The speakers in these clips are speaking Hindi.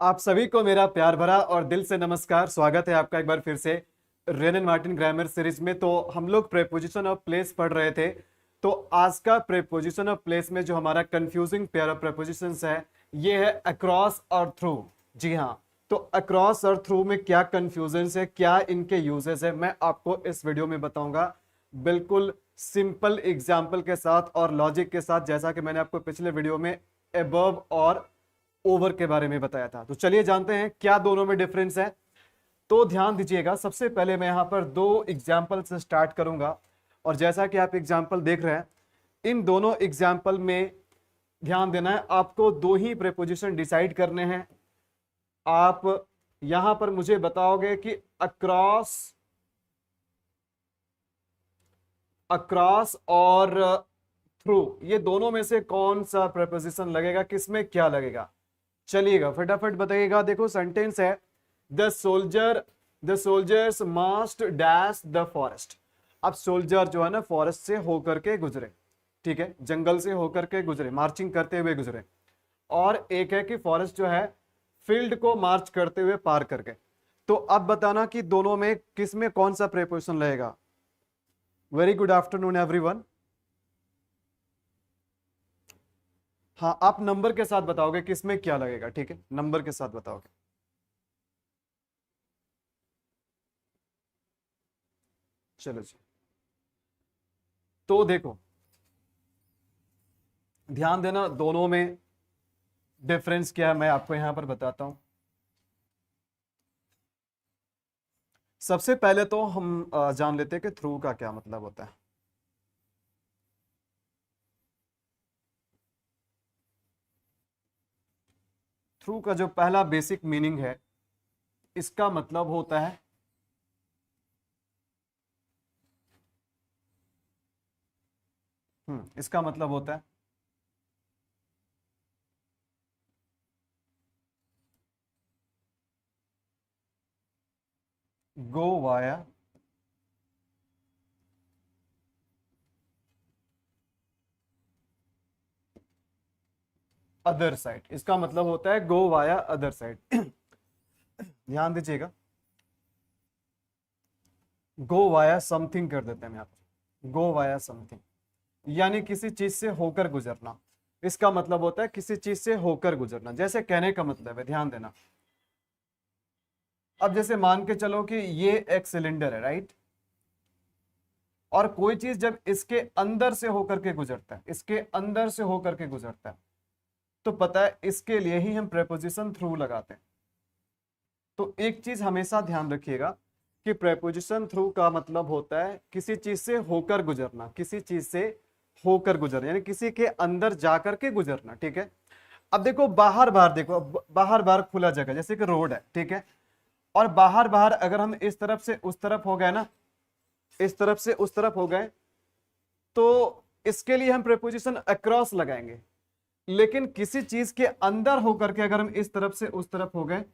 आप सभी को मेरा प्यार भरा और दिल से नमस्कार। स्वागत है आपका एक बार फिर से rain and Martin grammar series में। तो हम लोग प्रेपोजिशन ऑफ प्लेस पढ़ रहे थे। तो आज का प्रेपोजिशन ऑफ प्लेस में जो हमारा कंफ्यूजिंग पेयर ऑफ प्रेपोजिशंस है ये है अक्रॉस और थ्रू। जी हाँ, तो अक्रॉस और थ्रू में क्या कंफ्यूजन है, क्या इनके यूजेस है, मैं आपको इस वीडियो में बताऊंगा बिल्कुल सिंपल एग्जाम्पल के साथ और लॉजिक के साथ, जैसा कि मैंने आपको पिछले वीडियो में एबव और ओवर के बारे में बताया था। तो चलिए जानते हैं क्या दोनों में डिफरेंस है। तो ध्यान दीजिएगा, सबसे पहले मैं यहां पर दो एग्जाम्पल से स्टार्ट करूंगा और जैसा कि आप एग्जाम्पल देख रहे हैं, इन दोनों एग्जाम्पल में ध्यान देना है, आपको दो ही प्रेपोजिशन डिसाइड करने हैं। आप यहां पर मुझे बताओगे कि अक्रॉस अक्रॉस और थ्रू, ये दोनों में से कौन सा प्रेपोजिशन लगेगा, किसमें क्या लगेगा। चलिएगा फटाफट बताइएगा। देखो सेंटेंस है the soldiers must dash the forest. अब सोल्जर जो है ना फॉरेस्ट से होकर के गुजरे, ठीक है, जंगल से होकर के गुजरे, मार्चिंग करते हुए गुजरे। और एक है कि फॉरेस्ट जो है फील्ड को मार्च करते हुए पार करके। तो अब बताना कि दोनों में किस में कौन सा प्रेपोजिशन लगेगा। Very good afternoon everyone. हाँ, आप नंबर के साथ बताओगे किसमें क्या लगेगा, ठीक है, नंबर के साथ बताओगे। चलो जी, तो देखो ध्यान देना, दोनों में डिफरेंस क्या है मैं आपको यहां पर बताता हूं। सबसे पहले तो हम जान लेते हैं कि थ्रू का क्या मतलब होता है। थ्रू का जो पहला बेसिक मीनिंग है, इसका मतलब होता है इसका मतलब होता है गो वाया अदर साइड। इसका मतलब होता है गो वाया अदर साइड। ध्यान दीजिएगा, गो वाया समथिंग कर देते हैं यहां पर, गो वाया समथिंग यानी किसी चीज से होकर गुजरना। इसका मतलब होता है किसी चीज से होकर गुजरना। जैसे कहने का मतलब है, ध्यान देना, अब जैसे मान के चलो कि ये एक सिलेंडर है, राइट, और कोई चीज जब इसके अंदर से होकर के गुजरता है, इसके अंदर से होकर के गुजरता है, तो पता है इसके लिए ही हम प्रेपोजिशन थ्रू लगाते हैं। तो एक चीज हमेशा ध्यान रखिएगा कि प्रेपोजिशन थ्रू का मतलब होता है किसी चीज से होकर गुजरना, किसी चीज से होकर गुजरना यानी किसी के अंदर जाकर के गुजरना, ठीक है। अब देखो बाहर बाहर, देखो बाहर बाहर खुला जगह जैसे कि रोड है, ठीक है, और बाहर बाहर अगर हम इस तरफ से उस तरफ हो गए ना, इस तरफ से उस तरफ हो गए, तो इसके लिए हम प्रेपोजिशन अक्रॉस लगाएंगे। लेकिन किसी चीज के अंदर होकर के अगर हम इस तरफ से उस तरफ हो गए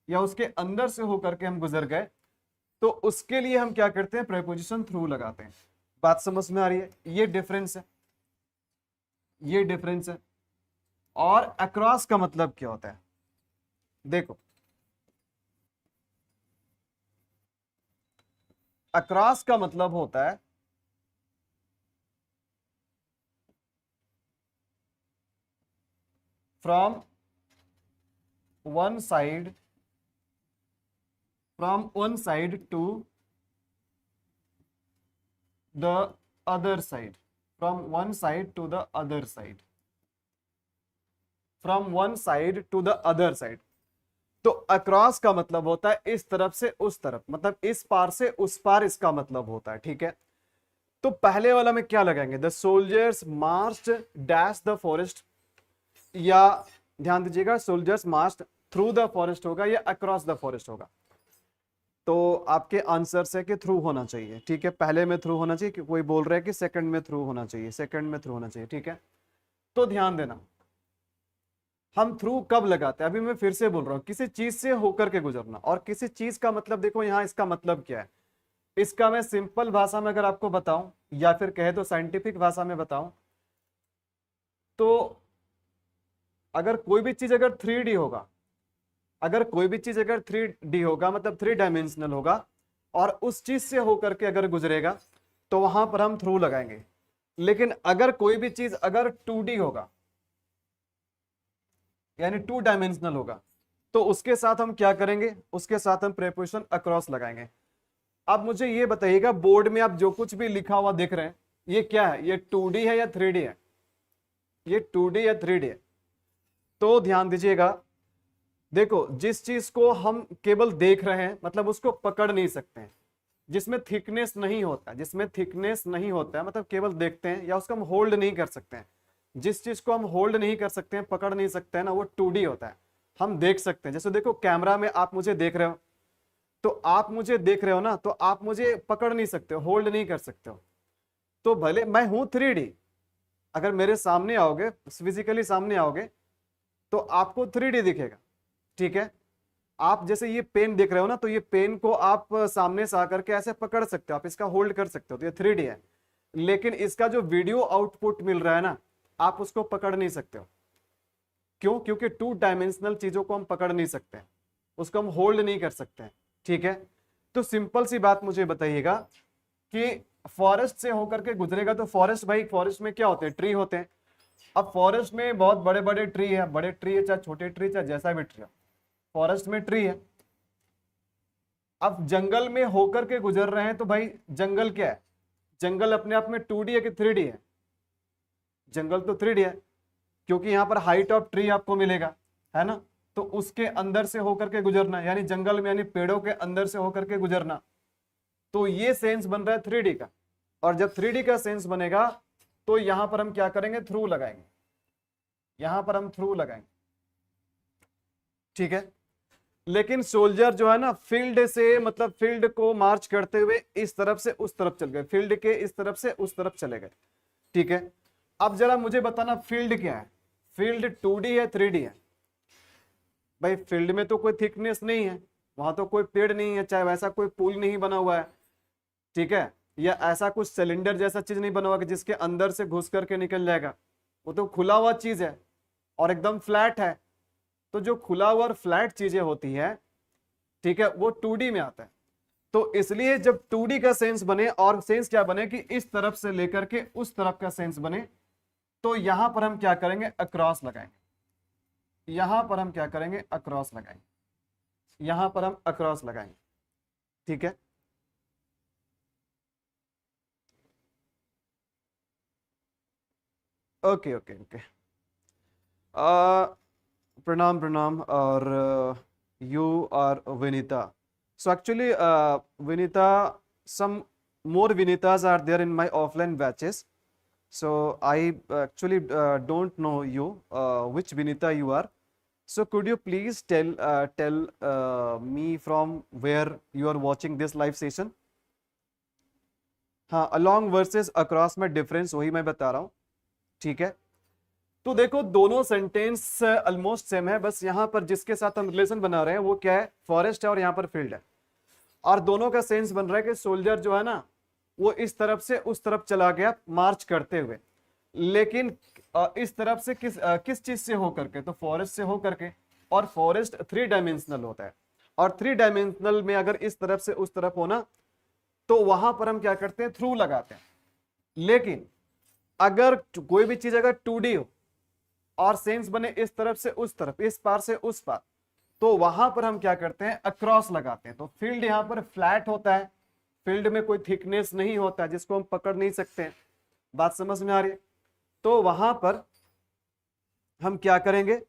या उसके अंदर से होकर के हम गुजर गए, तो उसके लिए हम क्या करते हैं, प्रेपोजिशन थ्रू लगाते हैं। बात समझ में आ रही है, ये डिफरेंस है, ये डिफरेंस है। और अक्रॉस का मतलब क्या होता है, देखो अक्रॉस का मतलब होता है from one side, from one side to the other side, from one side to the other side, from one side to the other side. तो अक्रॉस का मतलब होता है इस तरफ से उस तरफ, मतलब इस पार से उस पार, इसका मतलब होता है, ठीक है। तो पहले वाला में क्या लगाएंगे, the soldiers March dash the forest, या ध्यान दीजिएगा soldiers March through the forest होगा या अक्रॉस द फॉरेस्ट होगा। तो आपके आंसर से कि थ्रू होना चाहिए, ठीक है, पहले में थ्रू होना चाहिए, कोई बोल रहा है कि सेकंड में थ्रू होना चाहिए, सेकंड में थ्रू होना चाहिए, ठीक है। तो ध्यान देना, हम थ्रू कब लगाते हैं, अभी मैं फिर से बोल रहा हूं, किसी चीज से होकर के गुजरना। और किसी चीज का मतलब देखो यहां इसका मतलब क्या है, इसका मैं सिंपल भाषा में अगर आपको बताऊं या फिर कहे तो साइंटिफिक भाषा में बताऊं, तो अगर कोई भी चीज अगर 3D होगा, अगर कोई भी चीज अगर 3D होगा मतलब 3 डायमेंशनल होगा और उस चीज से होकर के अगर गुजरेगा तो वहां पर हम थ्रू लगाएंगे। लेकिन अगर कोई भी चीज अगर 2D होगा यानी 2 डायमेंशनल होगा तो उसके साथ हम क्या करेंगे, उसके साथ हम प्रेपोजिशन अक्रॉस लगाएंगे। अब मुझे ये बताइएगा बोर्ड में आप जो कुछ भी लिखा हुआ देख रहे हैं ये क्या है, ये 2D है या 3D है? ये 2D या 3D है? तो ध्यान दीजिएगा, देखो जिस चीज को हम केवल देख रहे हैं मतलब उसको पकड़ नहीं सकते हैं, जिसमें थिकनेस नहीं होता, जिसमें थिकनेस नहीं होता है मतलब केवल देखते हैं या उसको हम होल्ड नहीं कर सकते हैं। जिस चीज को हम होल्ड नहीं कर सकते हैं, पकड़ नहीं सकते हैं ना, वो 2D होता है। हम देख सकते हैं, जैसे देखो कैमरा में आप मुझे देख रहे हो तो आप मुझे देख रहे हो ना, तो आप मुझे पकड़ नहीं सकते हो, होल्ड नहीं कर सकते हो। तो भले मैं हूं 3D, अगर मेरे सामने आओगे, फिजिकली सामने आओगे तो आपको 3D दिखेगा, ठीक है। आप जैसे ये पेन देख रहे हो ना, तो ये पेन को आप सामने से आकर के ऐसे पकड़ सकते हो, आप इसका होल्ड कर सकते हो, तो ये 3D है। लेकिन इसका जो वीडियो आउटपुट मिल रहा है ना, आप उसको पकड़ नहीं सकते हो। क्यों? क्योंकि 2 डायमेंशनल चीजों को हम पकड़ नहीं सकते हैं, उसको हम होल्ड नहीं कर सकते हैं, ठीक है। तो सिंपल सी बात मुझे बताइएगा कि फॉरेस्ट से होकर के गुजरेगा तो फॉरेस्ट, भाई फॉरेस्ट में क्या होते हैं, ट्री होते हैं। अब फॉरेस्ट में बहुत बड़े बड़े ट्री है, बड़े ट्री है चाहे छोटे ट्री चाहे जैसा भी ट्री है, फॉरेस्ट में ट्री है। अब जंगल में होकर के गुजर रहे हैं तो भाई जंगल क्या है, जंगल अपने आप में 2D है कि 3D है? जंगल तो 3D है, क्योंकि यहां पर हाइट ऑफ ट्री आपको मिलेगा, है ना। तो उसके अंदर से होकर के गुजरना यानी जंगल में यानी पेड़ों के अंदर से होकर के गुजरना, तो ये सेंस बन रहा है 3D का। और जब 3D का सेंस बनेगा तो यहां पर हम क्या करेंगे, थ्रू लगाएंगे, यहां पर हम थ्रू लगाएंगे, ठीक है। लेकिन सोल्जर जो है ना फील्ड से मतलब फील्ड को मार्च करते हुए इस तरफ से उस तरफ चल गए, फील्ड के इस तरफ से उस तरफ चले गए, ठीक है। अब जरा मुझे बताना फील्ड क्या है, फील्ड 2D है 3D है? भाई फील्ड में तो कोई थिकनेस नहीं है, वहां तो कोई पेड़ नहीं है, चाहे वैसा कोई पुल नहीं बना हुआ है, ठीक है, या ऐसा कुछ सिलेंडर जैसा चीज नहीं बना हुआ कि जिसके अंदर से घुस करके निकल जाएगा। वो तो खुला हुआ चीज है और एकदम फ्लैट है। तो जो खुला हुआ और फ्लैट चीजें होती है, ठीक है, वो 2D में आता है। तो इसलिए जब 2D का सेंस बने और सेंस क्या बने कि इस तरफ से लेकर के उस तरफ का सेंस बने, तो यहां पर हम क्या करेंगे, अक्रॉस लगाएंगे। यहां पर हम क्या करेंगे, अक्रॉस लगाएंगे, यहां पर हम अक्रॉस लगाएंगे, ठीक है। Okay okay okay. प्रणाम प्रणाम। और you are Vinita, so actually Vinita, some more Vinitas are there in my offline batches, so I actually don't know you, which Vinita you are. So could you please tell me from where you are watching this live session? हाँ, along versus across में डिफरेंस वही मैं बता रहा हूँ, ठीक है। तो देखो दोनों सेंटेंस ऑलमोस्ट सेम है, बस यहाँ पर जिसके साथ हम रिलेशन बना रहे हैं वो क्या है, फॉरेस्ट है और यहाँ पर फील्ड है। और दोनों का सेंस बन रहा है कि सोल्जर जो है ना वो इस तरफ से उस तरफ चला गया मार्च करते हुए, लेकिन इस तरफ से किस चीज से होकर के, तो फॉरेस्ट से होकर के। और फॉरेस्ट 3 डायमेंशनल होता है, और 3 डायमेंशनल में अगर इस तरफ से उस तरफ होना तो वहां पर हम क्या करते हैं, थ्रू लगाते हैं। लेकिन अगर कोई भी चीज अगर 2D हो और सेंस बने इस तरफ से उस तरफ, इस पार से उस पार, तो वहां पर हम क्या करते हैं, अक्रॉस लगाते हैं। तो फील्ड यहां पर फ्लैट होता है, फील्ड में कोई थिकनेस नहीं होता जिसको हम पकड़ नहीं सकते हैं। बात समझ में आ रही है? तो वहां पर हम क्या करेंगे,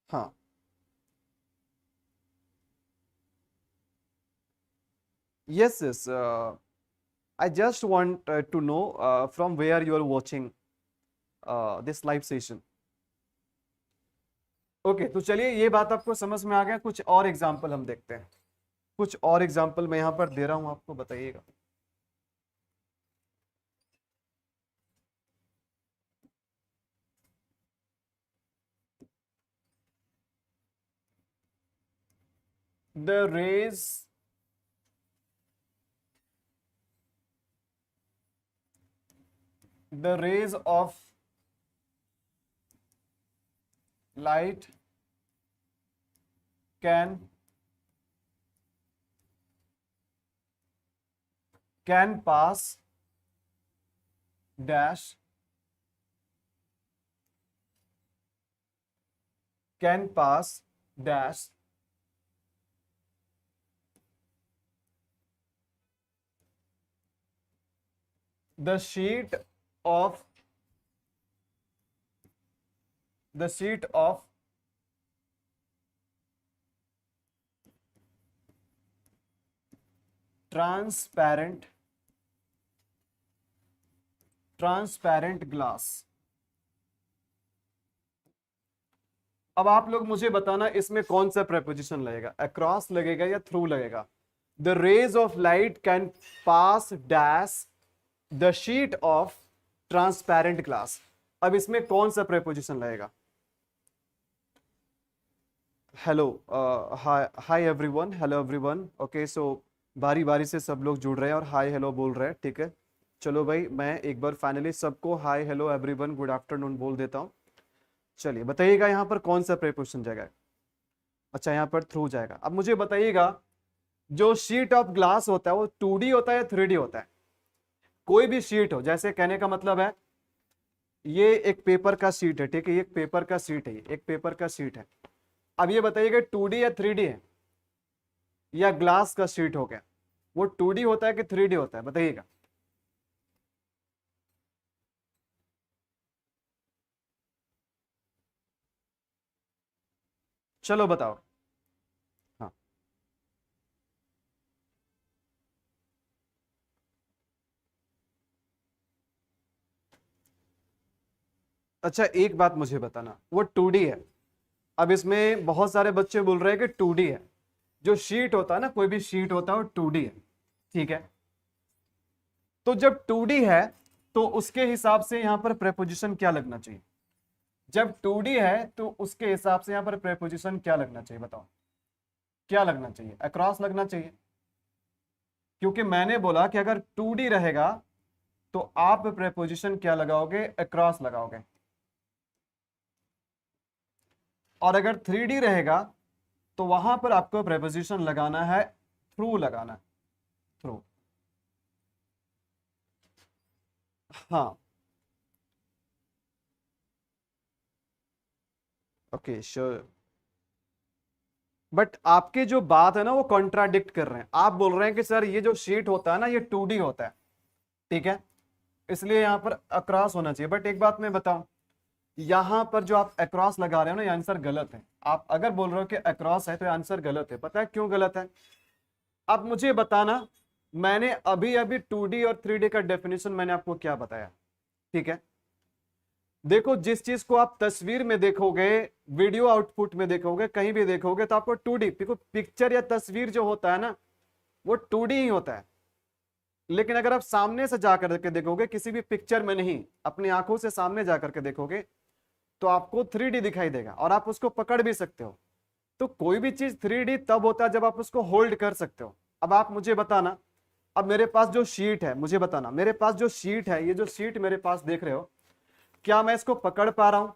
हाँ yes yes, I just want to know from where you are watching this live session. Okay तो चलिए ये बात आपको समझ में आ गया। कुछ और एग्जाम्पल हम देखते हैं, कुछ और एग्जाम्पल मैं यहां पर दे रहा हूं आपको, बताइएगा। the rays the rays of light can pass dash can pass dash the sheet of transparent glass। अब आप लोग मुझे बताना इसमें कौन सा प्रेपोजिशन लगेगा, अक्रॉस लगेगा या थ्रू लगेगा। The rays of light can pass dash the sheet of transparent glass. अब इसमें कौन सा प्रेपोजिशन लगेगा? Hello, hi everyone, hello everyone. Okay, so बारी बारी से सब लोग जुड़ रहे हैं और हाय हेलो बोल रहे हैं, ठीक है। चलो भाई, मैं एक बार फाइनली सबको hi hello everyone good afternoon बोल देता हूँ। चलिए बताइएगा यहाँ पर कौन सा प्रेपोजिशन जाएगा। अच्छा, यहाँ पर थ्रू जाएगा। अब मुझे बताइएगा, जो शीट ऑफ ग्लास होता है वो 2D होता है या 3D होता है? कोई भी शीट हो, जैसे कहने का मतलब है ये एक पेपर का शीट है, ठीक है, ये एक पेपर का शीट है, एक पेपर का शीट है। अब ये बताइएगा 2D या 3D है, या ग्लास का शीट हो गया, वो 2D होता है कि 3D होता है, बताइएगा। चलो बताओ। हाँ, अच्छा एक बात मुझे बताना, वो 2D है। अब इसमें बहुत सारे बच्चे बोल रहे हैं कि 2D है। जो शीट होता है ना, कोई भी शीट होता है वो 2D है, ठीक है। तो जब 2D है तो उसके हिसाब से यहां पर प्रेपोजिशन क्या लगना चाहिए? जब 2D है तो उसके हिसाब से यहां पर प्रेपोजिशन क्या लगना चाहिए, बताओ क्या लगना चाहिए? अक्रॉस लगना चाहिए, क्योंकि मैंने बोला कि अगर 2D रहेगा तो आप प्रेपोजिशन क्या लगाओगे? अक्रॉस लगाओगे। और अगर 3D रहेगा तो वहां पर आपको प्रेपोजिशन लगाना है थ्रू, लगाना है थ्रू। हाँ, ओके श्योर। बट आपके जो बात है ना वो कॉन्ट्राडिक्ट कर रहे हैं। आप बोल रहे हैं कि सर ये जो शीट होता है ना ये 2D होता है, ठीक है, इसलिए यहां पर अक्रॉस होना चाहिए। बट एक बात मैं बताऊं, यहां पर जो आप अक्रॉस लगा रहे हो ना, ये आंसर गलत है। आप अगर बोल रहे हो कि अक्रॉस है तो आंसर गलत है। पता है क्यों गलत है? अब मुझे बताना, मैंने अभी अभी 2D और 3D का डेफिनेशन मैंने आपको क्या बताया, ठीक है। देखो, जिस चीज को आप तस्वीर में देखोगे, वीडियो आउटपुट में देखोगे, कहीं भी देखोगे तो आपको 2D, पिक्चर या तस्वीर जो होता है ना वो 2D ही होता है। लेकिन अगर आप सामने से जाकर के देखोगे, किसी भी पिक्चर में नहीं, अपनी आंखों से सामने जाकर के देखोगे तो आपको 3D दिखाई देगा और आप उसको पकड़ भी सकते हो। तो कोई भी चीज 3D तब होता है जब आप उसको होल्ड कर सकते हो। अब आप मुझे बताना, अब मेरे पास जो शीट है, मुझे बताना मेरे पास जो शीट है, ये जो शीट मेरे पास देख रहे हो, क्या मैं इसको पकड़ पा रहा हूं?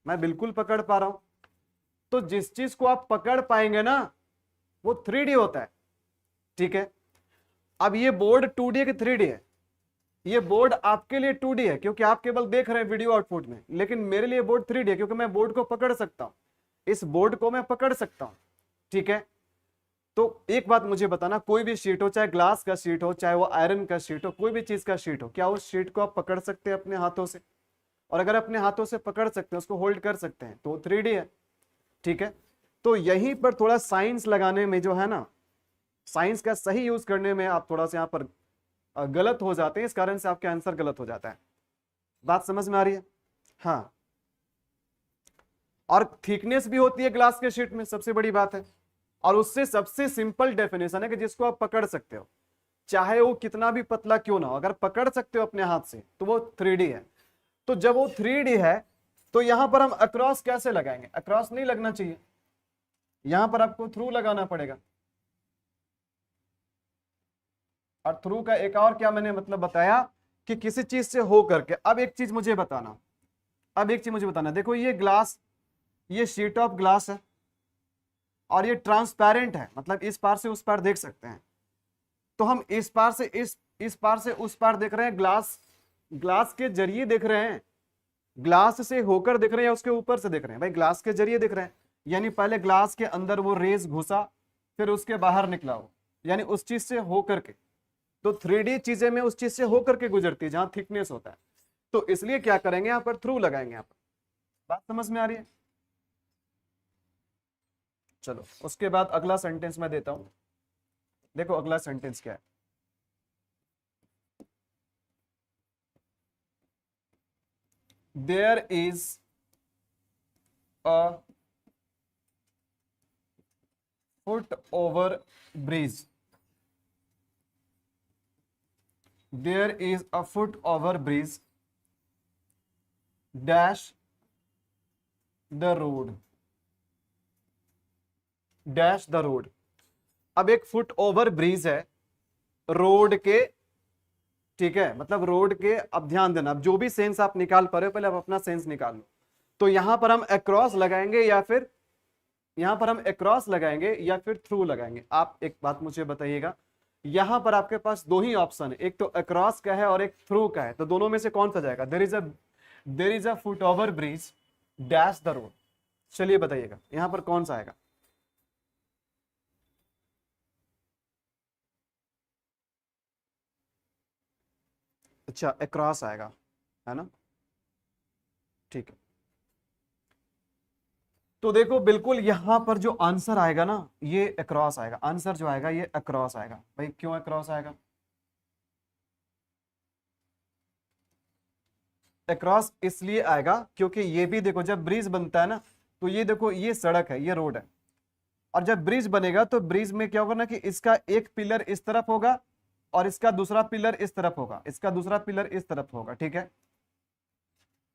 मैं बिल्कुल पकड़ पा रहा हूं। तो जिस चीज को आप पकड़ पाएंगे ना वो 3D होता है, ठीक है। अब ये बोर्ड 2D है कि 3D है? ये बोर्ड आपके लिए 2D है क्योंकि आप केवल देख रहे हैं वीडियो आउटपुट में, लेकिन मेरे लिए बोर्ड 3D है क्योंकि मैं बोर्ड को पकड़ सकता हूं, इस बोर्ड को मैं पकड़ सकता हूं, ठीक है। तो एक बात मुझे बताना, कोई भी शीट हो, चाहे ग्लास का शीट हो, चाहे वो आयरन का शीट हो, कोई भी चीज का शीट हो, क्या उस शीट को आप पकड़ सकते हैं अपने हाथों से? और अगर अपने हाथों से पकड़ सकते हैं, उसको होल्ड कर सकते हैं, तो 3D है, ठीक है। तो यहीं पर थोड़ा साइंस लगाने में जो है ना, साइंस का सही यूज करने में आप थोड़ा सा यहां पर गलत हो जाते हैं, इस कारण से आपका आंसर गलत हो जाता है। बात समझ में आ रही है? हाँ, और थिकनेस भी होती है ग्लास के शीट में, सबसे बड़ी बात है। और उससे सबसे सिंपल डेफिनेशन है कि जिसको आप पकड़ सकते हो, चाहे वो कितना भी पतला क्यों ना हो, अगर पकड़ सकते हो अपने हाथ से तो वो 3D है। तो जब वो 3D है तो यहां पर हम अक्रॉस कैसे लगाएंगे? अक्रॉस नहीं लगना चाहिए, यहां पर आपको थ्रू लगाना पड़ेगा। और थ्रू का एक और क्या मैंने मतलब बताया कि किसी चीज से हो करके। अब एक चीज मुझे बताना, देखो ये ग्लास, ये शीट ऑफ ग्लास है और ये ट्रांसपेरेंट है, मतलब इस पार से उस पार देख सकते हैं। तो हम इस पार से इस पार से उस पार देख रहे हैं, ग्लास ग्लास के जरिए देख रहे हैं, ग्लास से होकर देख रहे हैं या उसके ऊपर से देख रहे हैं? भाई ग्लास के जरिए देख रहे हैं, यानी पहले ग्लास के अंदर वो रेज घुसा, फिर उसके बाहर निकला हो, यानी उस चीज से होकर के। तो 3D चीजें में उस चीज से होकर के गुजरती है जहां थिकनेस होता है। तो इसलिए क्या करेंगे, यहां पर थ्रू लगाएंगे। यहां पर बात समझ में आ रही है? चलो उसके बाद अगला सेंटेंस मैं देता हूं। देखो अगला सेंटेंस क्या है। There is a foot over bridge, there is a foot over bridge dash the road, dash the road। अब एक फुट ओवर ब्रिज है रोड के, ठीक है, मतलब रोड के। अब ध्यान देना, अब जो भी सेंस आप निकाल पा रहे हो पहले आप अपना सेंस निकाल लो। तो यहां पर हम अक्रॉस लगाएंगे या फिर यहां पर हम अक्रॉस लगाएंगे या फिर थ्रू लगाएंगे? आप एक बात मुझे बताइएगा, यहां पर आपके पास दो ही ऑप्शन है, एक तो अक्रॉस का है और एक थ्रू का है। तो दोनों में से कौन सा जाएगा? There is a foot over bridge dash the road. चलिए बताइएगा यहां पर कौन सा आएगा? अच्छा अक्रॉस आएगा, है ना? ठीक है। तो देखो बिल्कुल यहां पर जो आंसर आएगा ना, ये अक्रॉस आएगा। आंसर जो आएगा ये अक्रॉस आएगा। भाई क्यों अक्रॉस आएगा? अक्रॉस इसलिए आएगा क्योंकि ये भी देखो, जब ब्रिज बनता है ना, तो ये देखो ये सड़क है, ये रोड है, और जब ब्रिज बनेगा तो ब्रिज में क्या होगा ना कि इसका एक पिलर इस तरफ होगा और इसका दूसरा पिलर इस तरफ होगा, इसका दूसरा पिलर इस तरफ होगा, ठीक है,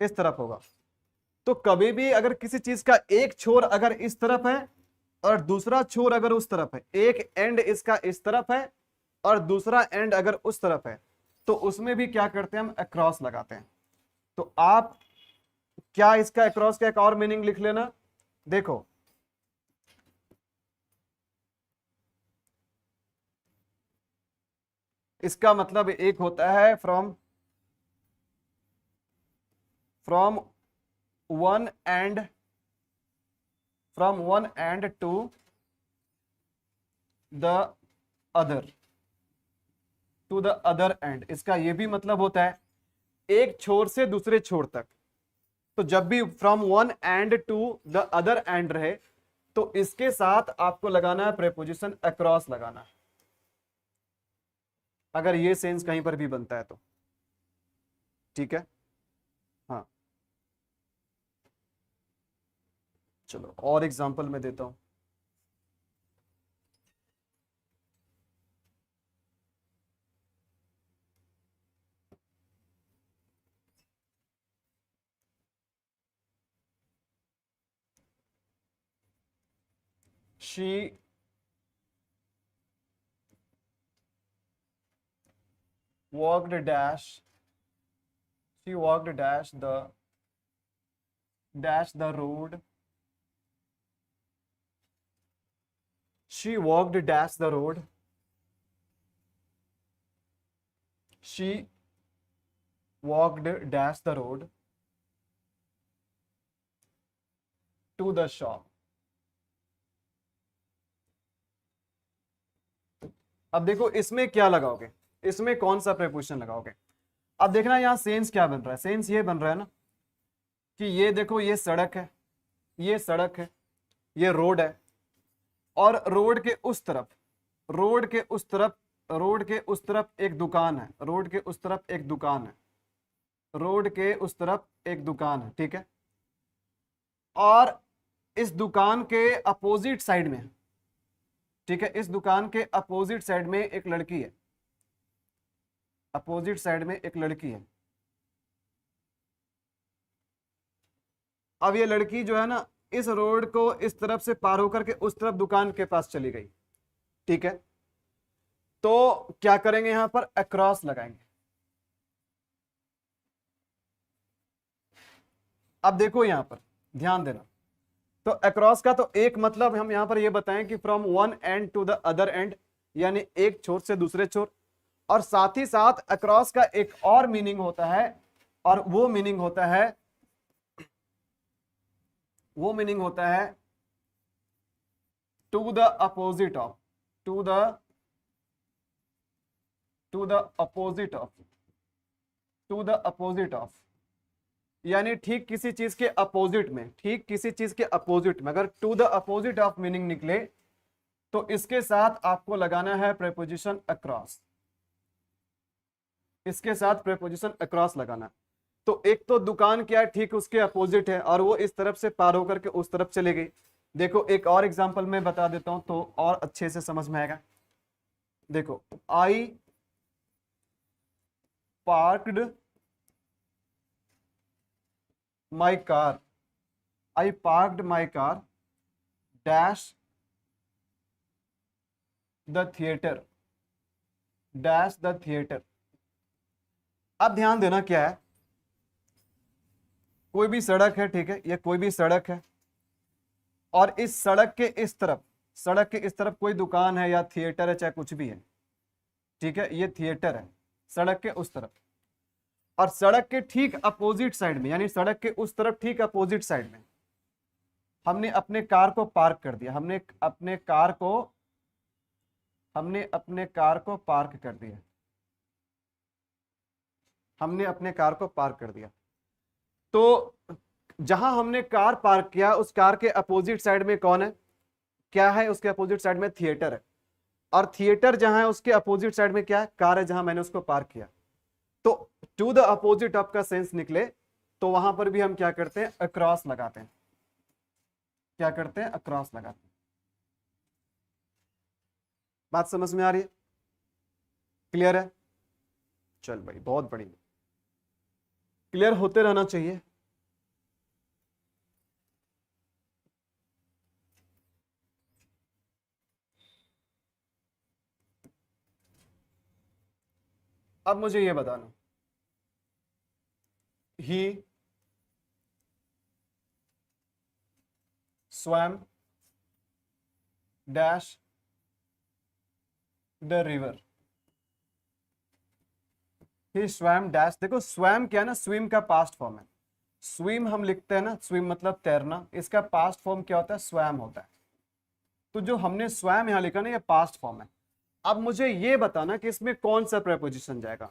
इस तरफ होगा। तो कभी भी अगर किसी चीज का एक छोर अगर इस तरफ है और दूसरा छोर अगर उस तरफ है, एक एंड इसका इस तरफ है और दूसरा एंड अगर उस तरफ है, तो उसमें भी क्या करते हैं, हम अक्रॉस लगाते हैं। तो आप क्या इसका अक्रॉस का एक और मीनिंग लिख लेना। देखो इसका मतलब एक होता है from one end to the other, to the other end. इसका यह भी मतलब होता है एक छोर से दूसरे छोर तक। तो जब भी from one end to the other end रहे, तो इसके साथ आपको लगाना है प्रेपोजिशन अक्रॉस लगाना है, अगर ये सेंस कहीं पर भी बनता है तो। ठीक है, हाँ चलो और एग्जांपल मैं देता हूं। she walked dash she walked dash the road, she walked dash the road, she walked dash the road to the shop। अब देखो इसमें क्या लगाओगे, इसमें कौन सा प्रेपोजिशन लगाओगे? अब देखना यहां सेंस क्या बन रहा है। सेंस ये बन रहा है ना कि ये देखो ये सड़क है, ये सड़क है, ये रोड है, और रोड के उस तरफ रोड के उस तरफ रोड के उस तरफ एक दुकान है, रोड के उस तरफ एक दुकान है, रोड के उस तरफ एक दुकान है, ठीक है। और इस दुकान के अपोजिट साइड में, ठीक है, इस दुकान के अपोजिट साइड में एक लड़की है, अपोजिट साइड में एक लड़की है। अब ये लड़की जो है ना, इस रोड को इस तरफ से पार होकर के उस तरफ दुकान के पास चली गई, ठीक है। तो क्या करेंगे, यहां पर अक्रॉस लगाएंगे। अब देखो यहां पर ध्यान देना, तो अक्रॉस का तो एक मतलब हम यहां पर ये बताएं कि from one end to the other end, यानी एक छोर से दूसरे छोर। और साथ ही साथ अक्रॉस का एक और मीनिंग होता है, और वो मीनिंग होता है to the opposite of, to the opposite of, to the opposite of, यानी ठीक किसी चीज के अपोजिट में, ठीक किसी चीज के अपोजिट में अगर to the opposite of meaning निकले तो इसके साथ आपको लगाना है प्रेपोजिशन अक्रॉस, इसके साथ प्रेपोजिशन अक्रॉस लगाना। तो एक तो दुकान क्या है, ठीक उसके अपोजिट है, और वो इस तरफ से पार होकर के उस तरफ चले गई। देखो एक और एग्जांपल मैं बता देता हूं तो और अच्छे से समझ में आएगा। देखो, I parked my car, I parked my car dash the theatre, dash the theatre. अब ध्यान देना क्या है, कोई भी सड़क है, ठीक है, ये कोई भी सड़क है, और इस सड़क के इस तरफ, सड़क के इस तरफ कोई दुकान है या थिएटर है, चाहे कुछ भी है, ठीक है, ये थिएटर है सड़क के उस तरफ। और सड़क के ठीक अपोजिट साइड में, यानी सड़क के उस तरफ ठीक अपोजिट साइड में हमने अपने कार को पार्क कर दिया, हमने अपने कार को पार्क कर दिया, हमने अपने कार को पार्क कर दिया। तो जहां हमने कार पार्क किया उस कार के अपोजिट साइड में कौन है, क्या है, उसके अपोजिट साइड में थिएटर है, और थिएटर जहां है उसके अपोजिट साइड में क्या है, कार है जहां मैंने उसको पार्क किया। तो टू द अपोजिट ऑफ का सेंस निकले तो वहां पर भी हम क्या करते हैं, अक्रॉस लगाते हैं, क्या करते हैं, अक्रॉस लगाते हैं। बात समझ में आ रही है, क्लियर है? चल भाई बहुत बढ़िया, क्लियर होते रहना चाहिए। अब मुझे ये बताना, ही swam dash the river, he swam dash, देखो स्वयं क्या है ना, स्विम का पास्ट फॉर्म है, स्विम हम लिखते हैं ना, स्विम मतलब तैरना, इसका पास्ट फॉर्म क्या होता है, स्वयं होता है। तो जो हमने स्वयं यहां लिखा ना, ये पास्ट फॉर्म है। अब मुझे ये बताना कि इसमें कौन सा प्रेपोजिशन जाएगा,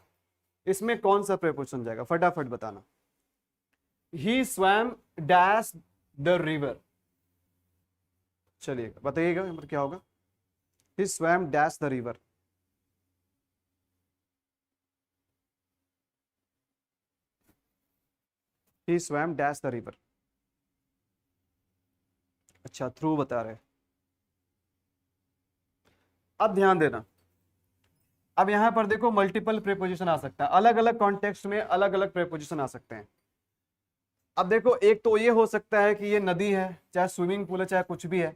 इसमें कौन सा प्रेपोजिशन जाएगा, फटाफट बताना। ही स्वयं डैश द रिवर, चलिएगा बताइएगा यहाँ पर क्या होगा, ही swam dash the river. He swam dash the river, अच्छा थ्रू बता रहे। अब ध्यान देना, अब यहां पर देखो मल्टीपल प्रेपोजिशन आ सकता है, अलग अलग कॉन्टेक्स्ट में अलग अलग प्रेपोजिशन आ सकते हैं। अब देखो एक तो ये हो सकता है कि ये नदी है, चाहे स्विमिंग पूल है, चाहे कुछ भी है,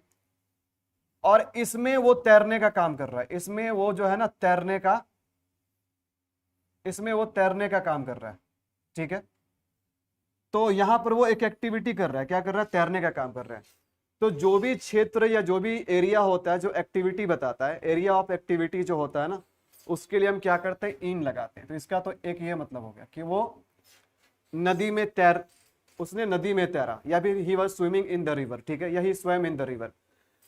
और इसमें वो तैरने का काम कर रहा है, इसमें वो जो है ना तैरने का, इसमें वो तैरने का काम कर रहा है, ठीक है। तो यहां पर वो एक एक्टिविटी कर रहा है, क्या कर रहा है, तैरने का काम कर रहा है। तो जो भी क्षेत्र या जो भी एरिया होता है जो एक्टिविटी बताता है, एरिया ऑफ एक्टिविटी जो होता है ना, उसके लिए हम क्या करते हैं, इन लगाते हैं। तो इसका तो एक ये मतलब हो गया कि वो नदी में उसने नदी में तैरा, या फिर he was swimming in the river, ठीक है, यही स्वयं इन द रिवर।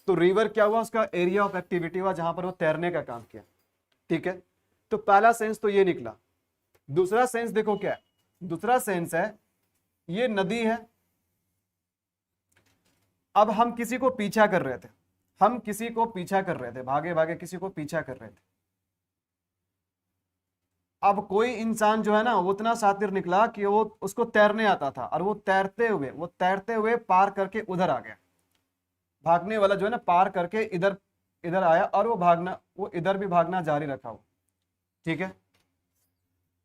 तो रिवर क्या हुआ, उसका एरिया ऑफ एक्टिविटी हुआ जहां पर वो तैरने का काम किया, ठीक है। तो पहला सेंस तो ये निकला। दूसरा सेंस देखो क्या है, दूसरा सेंस है ये नदी है, अब हम किसी को पीछा कर रहे थे, हम किसी को पीछा कर रहे थे, भागे भागे किसी को पीछा कर रहे थे। अब कोई इंसान जो है ना वो इतना शातिर निकला कि वो उसको तैरने आता था, और वो तैरते हुए पार करके उधर आ गया। भागने वाला जो है ना पार करके इधर इधर आया, और वो इधर भी भागना जारी रखा हो, ठीक है।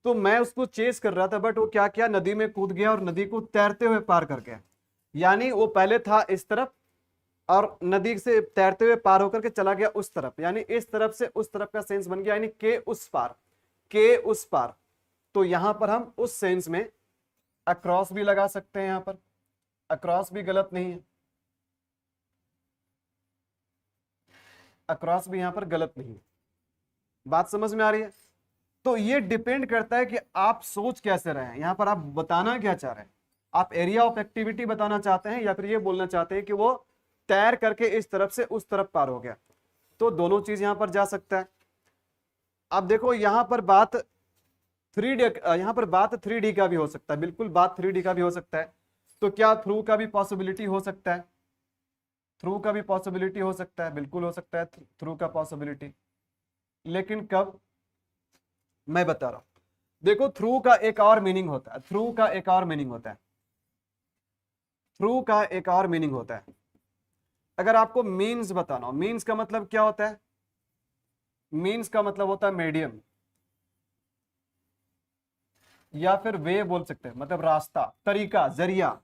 तो मैं उसको चेस कर रहा था, बट वो क्या किया, नदी में कूद गया और नदी को तैरते हुए पार कर गया। यानी वो पहले था इस तरफ और नदी से तैरते हुए पार होकर के चला गया उस तरफ, यानी इस तरफ से उस तरफ का सेंस बन गया, यानी के उस पार, के उस पार। तो यहां पर हम उस सेंस में अक्रॉस भी लगा सकते हैं, यहां पर अक्रॉस भी गलत नहीं है, अक्रॉस भी यहां पर गलत नहीं है। बात समझ में आ रही है? तो ये डिपेंड करता है कि आप सोच कैसे रहे हैं, यहां पर आप बताना क्या चाह रहे हैं। आप एरिया ऑफ एक्टिविटी बताना चाहते हैं या फिर ये बोलना चाहते हैं कि वो तैर करके इस तरफ से उस तरफ पार हो गया, तो दोनों चीज यहां पर जा सकता है। अब देखो यहां पर बात 3D, यहां पर बात 3D का भी हो सकता है, बिल्कुल बात 3D का भी हो सकता है। तो क्या थ्रू का भी पॉसिबिलिटी हो सकता है? थ्रू का भी पॉसिबिलिटी हो सकता है, बिल्कुल हो सकता है थ्रू का पॉसिबिलिटी। लेकिन कब, मैं बता रहा हूं। देखो थ्रू का एक और मीनिंग होता है, थ्रू का एक और मीनिंग होता है, थ्रू का एक और मीनिंग होता है। अगर आपको मीन्स बताना हो, मीन्स का मतलब क्या होता है? मीन्स का मतलब होता है मीडियम, या फिर वे बोल सकते हैं, मतलब रास्ता, तरीका, जरिया।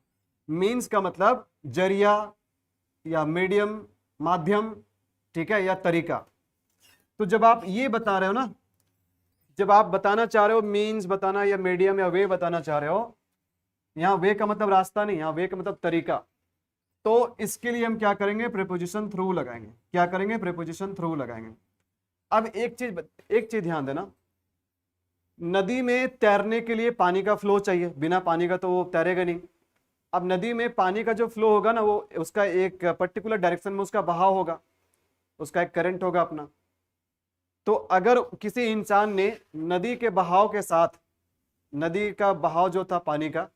मीन्स का मतलब जरिया या मीडियम, माध्यम, ठीक है, या तरीका। तो जब आप ये बता रहे हो ना, जब आप बताना चाह रहे हो मीन्स बताना या मीडियम या वे बताना चाह रहे हो, यहां वे का मतलब रास्ता नहीं, यहां वे का मतलब तरीका। तो इसके लिए हम क्या करेंगे? प्रीपोजिशन थ्रू लगाएंगे। क्या करेंगे? प्रीपोजिशन थ्रू लगाएंगे। अब एक चीज ध्यान देना, नदी में तैरने के लिए पानी का फ्लो चाहिए, बिना पानी का तो वो तैरेगा नहीं। अब नदी में पानी का जो फ्लो होगा ना, वो उसका एक पर्टिकुलर डायरेक्शन में उसका बहाव होगा, उसका एक करंट होगा अपना। तो अगर किसी इंसान ने नदी के बहाव के साथ, नदी का बहाव जो था पानी का,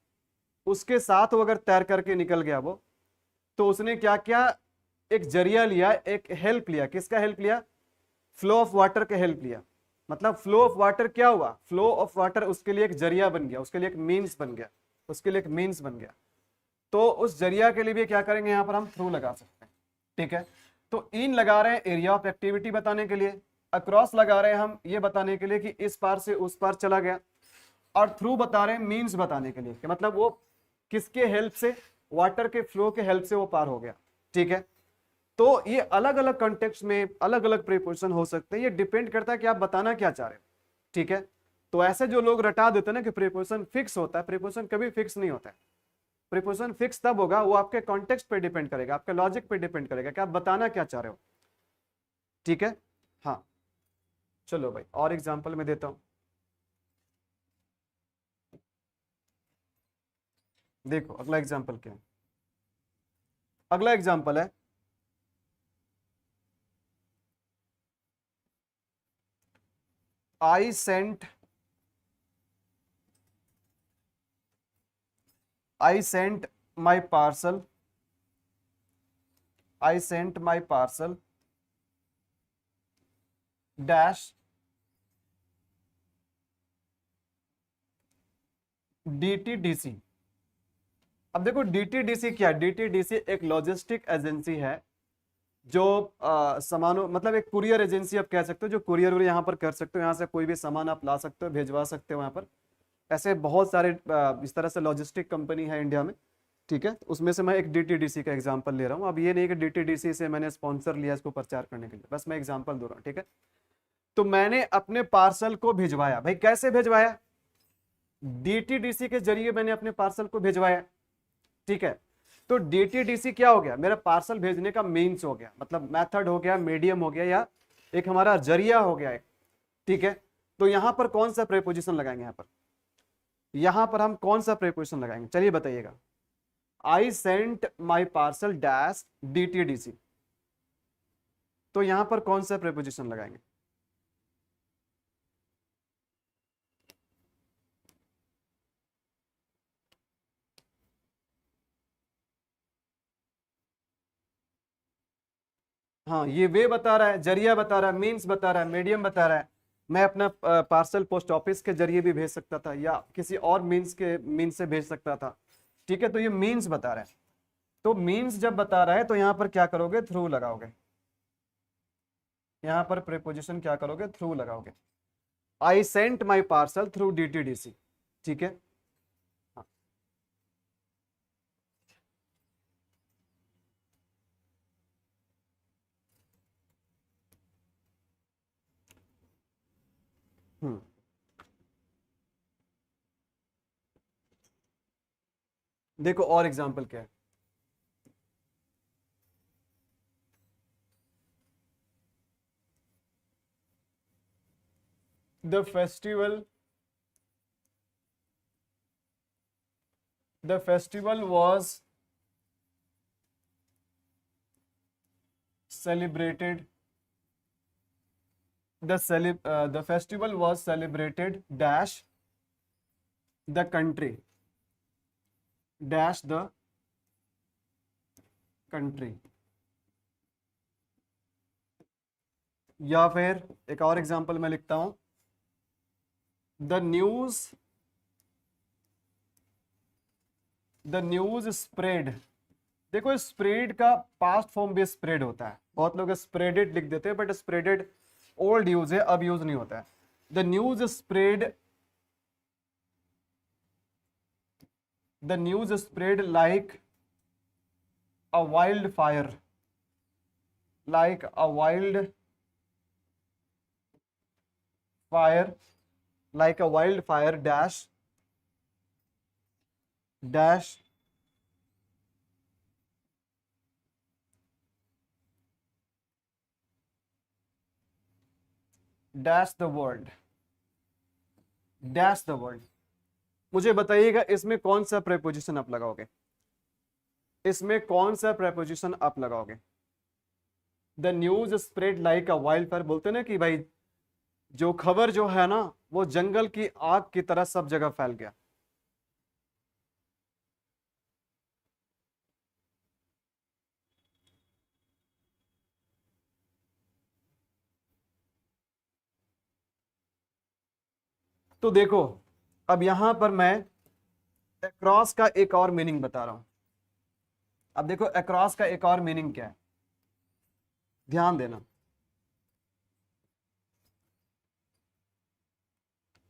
उसके साथ वो अगर तैर करके निकल गया वो, तो उसने क्या किया? एक जरिया लिया, एक हेल्प लिया। किसका हेल्प लिया? फ्लो ऑफ वाटर का हेल्प लिया। मतलब फ्लो ऑफ वाटर क्या हुआ? फ्लो ऑफ वाटर उसके लिए एक जरिया बन गया, उसके लिए एक मीन्स बन गया, उसके लिए एक मीन्स बन गया। तो उस जरिया के लिए भी क्या करेंगे? यहां पर हम थ्रू लगा सकते हैं, ठीक है। तो इन लगा रहे हैं एरिया ऑफ एक्टिविटी बताने के लिए, अक्रॉस लगा रहे हैं हम ये बताने के लिए कि इस पार से उस पार चला गया, और थ्रू बता रहे हैं मीन्स बताने के लिए कि मतलब वो किसके हेल्प से, वाटर के फ्लो के हेल्प से वो पार हो गया, ठीक है। तो ये अलग अलग कॉन्टेक्स्ट में अलग अलग प्रीपोजिशन हो सकते हैं, ये डिपेंड करता है कि आप बताना क्या चाह रहे हो, ठीक है। तो ऐसे जो लोग रटा देते हैं ना कि प्रीपोजिशन फिक्स होता है, प्रीपोजिशन कभी फिक्स नहीं होता है। प्रीपोजिशन फिक्स तब होगा, वो आपके कॉन्टेक्स्ट पे डिपेंड करेगा, आपके लॉजिक पे डिपेंड करेगा कि आप बताना क्या चाह रहे हो, ठीक है। हाँ चलो भाई, और एग्जांपल मैं देता हूं। देखो अगला एग्जांपल क्या है। अगला एग्जांपल है, I sent my parcel, I sent my parcel dash DTDC। अब देखो DTDC क्या है? DTDC एक लॉजिस्टिक एजेंसी है जो सामानों, मतलब एक कुरियर एजेंसी आप कह सकते हो, जो कुरियर यहाँ पर कर सकते हो, यहाँ से कोई भी सामान आप ला सकते हो, भेजवा सकते हो यहाँ पर। ऐसे बहुत सारे इस तरह से लॉजिस्टिक कंपनी है इंडिया में, ठीक है। उसमें से मैं एक DTDC का एग्जांपल ले रहा हूँ। अब ये नहीं कि DTDC से मैंने स्पॉन्सर लिया इसको प्रचार करने के लिए, बस मैं एग्जांपल दे रहा हूँ, ठीक है। तो मैंने अपने पार्सल को भिजवाया, भाई कैसे भिजवाया? DTDC के जरिए मैंने अपने पार्सल को भिजवाया, ठीक है। तो DTDC क्या हो गया? मेरा पार्सल भेजने का मीन्स हो गया, मतलब मेथड हो गया, मीडियम हो गया, या एक हमारा जरिया हो गया, ठीक है। तो यहां पर कौन सा प्रीपोजिशन लगाएंगे? यहां पर हम कौन सा प्रीपोजिशन लगाएंगे? चलिए बताइएगा। I sent my parcel dash DTDC, तो यहां पर कौन सा प्रीपोजिशन लगाएंगे? हाँ, ये वे बता रहा है, जरिया बता रहा है, मीन्स बता रहा है, मीडियम बता रहा है। मैं अपना पार्सल पोस्ट ऑफिस के जरिए भी भेज सकता था, या किसी और मीन्स से भेज सकता था, ठीक है। तो ये मीन्स बता रहा है। तो मीन्स जब बता रहा है तो यहां पर क्या करोगे? थ्रू लगाओगे। यहां पर प्रीपोजिशन क्या करोगे? थ्रू लगाओगे। I sent my parcel through DTDC, ठीक है। हाँ। हम्म देखो और एग्जाम्पल क्या है। The festival was celebrated the festival was celebrated dash the country dash the country। या फिर एक और एग्जांपल मैं लिखता हूं, द न्यूज स्प्रेड। देखो स्प्रेड का पास्ट फॉर्म भी स्प्रेड होता है, बहुत लोग स्प्रेडेड लिख देते हैं, बट स्प्रेडेड ओल्ड यूज है, अब यूज नहीं होता है। The news spread like a wild fire, dash the world. मुझे बताइएगा इसमें कौन सा प्रेपोजिशन आप लगाओगे, the news spread like a wild fire. बोलते ना कि भाई जो खबर जो है ना वो जंगल की आग की तरह सब जगह फैल गया। तो देखो अब यहां पर मैं अक्रॉस का एक और मीनिंग बता रहा हूं। अब देखो अक्रॉस का एक और मीनिंग क्या है, ध्यान देना।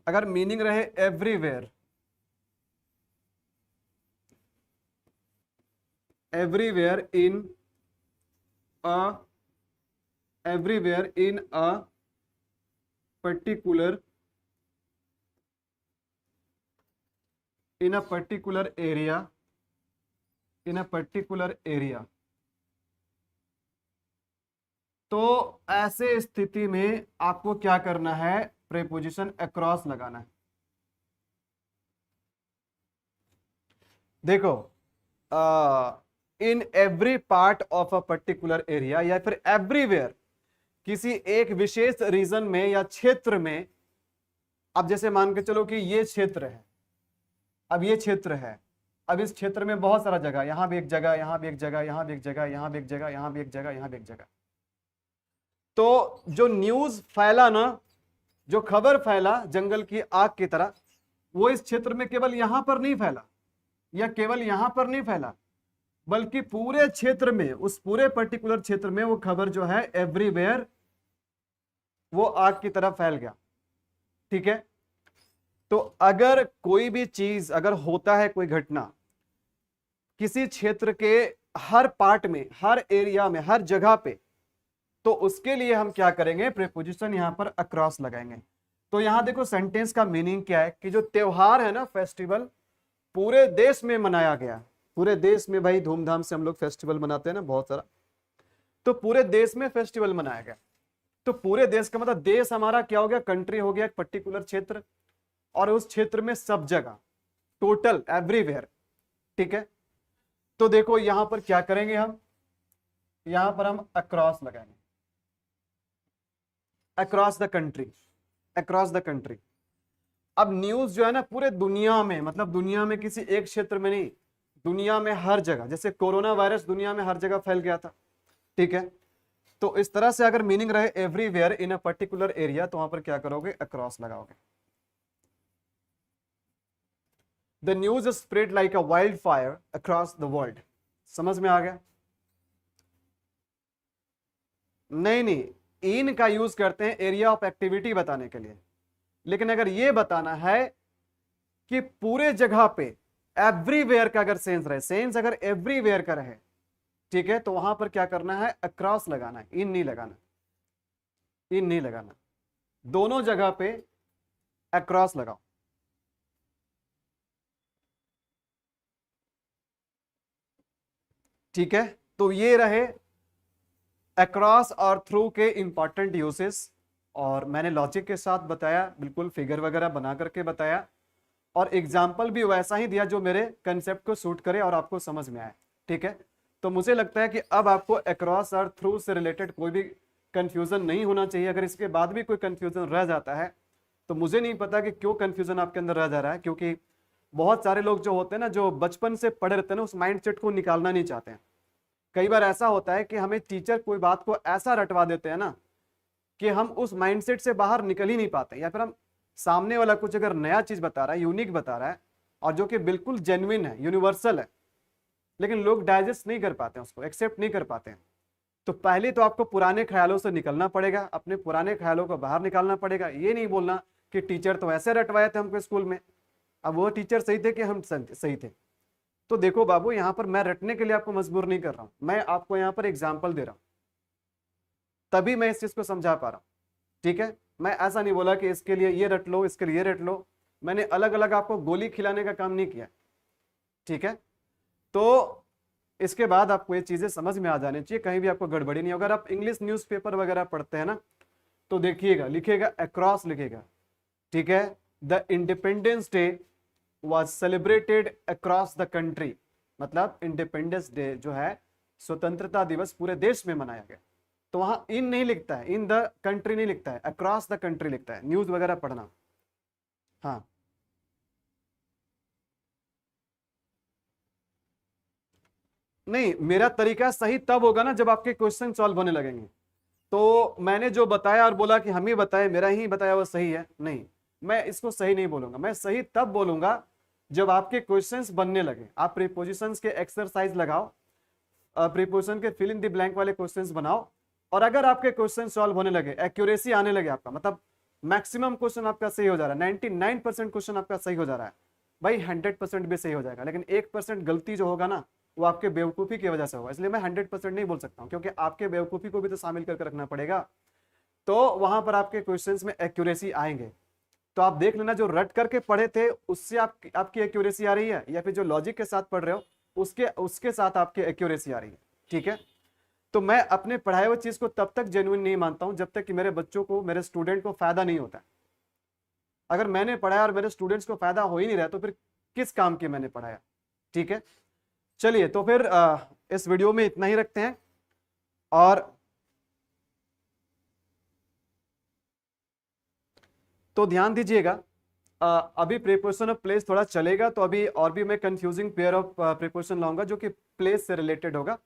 अगर मीनिंग रहे everywhere, in a particular area, तो ऐसे स्थिति में आपको क्या करना है, प्रेपोजिशन अक्रॉस लगाना है। देखो in every part of a particular area, या फिर एवरीवेयर, किसी एक विशेष रीजन में या क्षेत्र में। अब जैसे मान के चलो कि ये क्षेत्र है, अब ये क्षेत्र है, अब इस क्षेत्र में बहुत सारा जगह, यहां भी एक जगह, यहां भी एक जगह, यहां भी एक जगह, यहां भी एक जगह, यहां भी एक जगह, यहां भी एक जगह। तो जो न्यूज फैला ना, जो खबर फैला जंगल की आग की तरह, वो इस क्षेत्र में केवल यहां पर नहीं फैला, या केवल यहां पर नहीं फैला, बल्कि पूरे क्षेत्र में, उस पूरे पर्टिकुलर क्षेत्र में वो खबर जो है एवरीवेयर वो आग की तरह फैल गया। ठीक है, तो अगर कोई भी चीज, अगर होता है कोई घटना किसी क्षेत्र के हर पार्ट में, हर एरिया में, हर जगह पे, तो उसके लिए हम क्या करेंगे, प्रीपोजिशन यहां पर अक्रॉस लगाएंगे। तो यहां देखो सेंटेंस का मीनिंग क्या है कि जो त्योहार है ना, फेस्टिवल, पूरे देश में मनाया गया। पूरे देश में भाई धूमधाम से हम लोग फेस्टिवल मनाते हैं ना बहुत सारा, तो पूरे देश में फेस्टिवल मनाया गया। तो पूरे देश का मतलब देश हमारा क्या हो गया, कंट्री हो गया, एक पर्टिकुलर क्षेत्र, और उस क्षेत्र में सब जगह, टोटल एवरीवेयर। ठीक है, तो देखो यहां पर क्या करेंगे हम, यहां पर हम अक्रॉस लगाएंगे, अक्रॉस द कंट्री। अब न्यूज जो है ना पूरे दुनिया में, मतलब दुनिया में किसी एक क्षेत्र में नहीं, दुनिया में हर जगह, जैसे कोरोना वायरस दुनिया में हर जगह फैल गया था। ठीक है, तो इस तरह से अगर मीनिंग रहे everywhere in a particular area, तो वहां पर क्या करोगे, अक्रॉस लगाओगे। The news spread like a wild fire across the world. समझ में आ गया? नहीं, इन का यूज करते हैं एरिया ऑफ एक्टिविटी बताने के लिए, लेकिन अगर ये बताना है कि पूरे जगह पे, एवरीवेयर का अगर सेंस रहे, सेंस अगर एवरीवेयर का रहे, ठीक है, तो वहां पर क्या करना है, अक्रॉस लगाना है, इन नहीं लगाना, दोनों जगह पे अक्रॉस लगाओ। ठीक है, तो ये रहे अक्रॉस और थ्रू के इंपॉर्टेंट यूसेस। और मैंने लॉजिक के साथ बताया, बिल्कुल फिगर वगैरह बना करके बताया, और एग्जाम्पल भी वैसा ही दिया जो मेरे कंसेप्ट को सूट करे और आपको समझ में आए। ठीक है, तो मुझे लगता है कि अब आपको अक्रॉस और थ्रू से रिलेटेड कोई भी कंफ्यूजन नहीं होना चाहिए। अगर इसके बाद भी कोई कंफ्यूजन रह जाता है तो मुझे नहीं पता कि क्यों कंफ्यूजन आपके अंदर रह जा रहा है, क्योंकि बहुत सारे लोग जो होते हैं ना, जो बचपन से पढ़े रहते हैं ना, उस माइंडसेट को निकालना नहीं चाहते हैं। कई बार ऐसा होता है कि हमें टीचर कोई बात को ऐसा रटवा देते हैं ना कि हम उस माइंडसेट से बाहर निकल ही नहीं पाते, या फिर हम सामने वाला कुछ अगर नया चीज बता रहा है, यूनिक बता रहा है, और जो कि बिल्कुल जेन्युइन है, यूनिवर्सल है, लेकिन लोग डाइजेस्ट नहीं कर पाते हैं, उसको एक्सेप्ट नहीं कर पाते हैं। तो पहले तो आपको पुराने ख्यालों से निकलना पड़ेगा, अपने पुराने ख्यालों को बाहर निकालना पड़ेगा। ये नहीं बोलना कि टीचर तो ऐसे रटवाए थे हमको स्कूल में, अब वो टीचर सही थे कि हम सही थे। तो देखो बाबू, यहां पर मैं रटने के लिए आपको मजबूर नहीं कर रहा हूं, मैं आपको यहां पर एग्जाम्पल दे रहा हूं, तभी मैं इस चीज को समझा पा रहा हूं। ठीक है, मैं ऐसा नहीं बोला कि इसके लिए ये रट लो, इसके लिए ये रट लो। मैंने अलग अलग आपको गोली खिलाने का काम नहीं किया। ठीक है, तो इसके बाद आपको ये चीजें समझ में आ जानी चाहिए, कहीं भी आपको गड़बड़ी नहीं। अगर आप इंग्लिश न्यूज़पेपर वगैरह पढ़ते हैं ना, तो देखिएगा, लिखेगा अक्रॉस लिखेगा। ठीक है, the independence day was celebrated across the country, मतलब इंडिपेंडेंस डे जो है, स्वतंत्रता दिवस पूरे देश में मनाया गया। तो वहां इन नहीं लिखता है, इन द कंट्री नहीं लिखता है, अक्रॉस द कंट्री लिखता है। न्यूज वगैरह पढ़ना। हाँ, नहीं, मेरा तरीका सही तब होगा ना जब आपके क्वेश्चन सॉल्व होने लगेंगे। तो मैंने जो बताया और बोला कि हम ही बताए, मेरा ही बताया वो सही है, नहीं, मैं इसको सही नहीं बोलूंगा। मैं सही तब बोलूंगा जब आपके क्वेश्चंस बनने लगे। आप प्रीपोजिशंस के एक्सरसाइज लगाओ, प्रीपोजिशन के फिल इन द ब्लैंक वाले क्वेश्चंस बनाओ, और अगर आपके क्वेश्चन सॉल्व होने लगे, एक्यूरेसी आने लगे आपका, मतलब मैक्सिमम क्वेश्चन आपका सही हो जा रहा है, 99% क्वेश्चन आपका सही हो जा रहा है, भाई 100% भी सही हो जाएगा, लेकिन 1% गलती जो होगा ना, वो आपके बेवकूफ़ी की वजह से होगा। इसलिए मैं 100% नहीं बोल सकता हूँ, क्योंकि आपके बेवकूफ़ी को भी तो शामिल करके रखना पड़ेगा। तो वहां पर आपके क्वेश्चंस में एक्यूरेसी आएंगे। तो आप देख लेना, जो रट करके पढ़े थे उससे आपकी एक्यूरेसी आ रही है, या फिर जो लॉजिक के साथ पढ़ रहे हो उसके साथ आपकी एक्यूरेसी आ रही है। ठीक है, तो मैं अपने पढ़ाए हुए चीज को तब तक जेन्युइन नहीं मानता हूं जब तक कि मेरे बच्चों को, मेरे स्टूडेंट को फायदा नहीं होता है। अगर मैंने पढ़ाया और मेरे स्टूडेंट्स को फायदा हो ही नहीं रहा, तो फिर किस काम की मैंने पढ़ाया। ठीक है, चलिए, तो फिर इस वीडियो में इतना ही रखते हैं। और तो ध्यान दीजिएगा, अभी प्रीपोजिशन ऑफ प्लेस थोड़ा चलेगा, तो अभी और भी मैं कंफ्यूजिंग पेयर ऑफ प्रीपोजिशन लाऊंगा जो कि प्लेस से रिलेटेड होगा।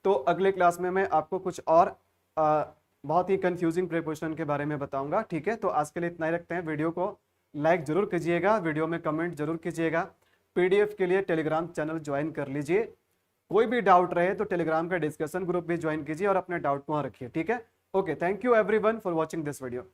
तो अगले क्लास में मैं आपको कुछ और बहुत ही कंफ्यूजिंग प्रीपोजिशन के बारे में बताऊंगा। ठीक है, तो आज के लिए इतना ही रखते हैं। वीडियो को लाइक जरूर कीजिएगा, वीडियो में कमेंट जरूर कीजिएगा। पीडीएफ के लिए टेलीग्राम चैनल ज्वाइन कर लीजिए। कोई भी डाउट रहे तो टेलीग्राम का डिस्कशन ग्रुप भी ज्वाइन कीजिए और अपने डाउट वहां रखिए। ठीक है, okay, thank you everyone for watching this video.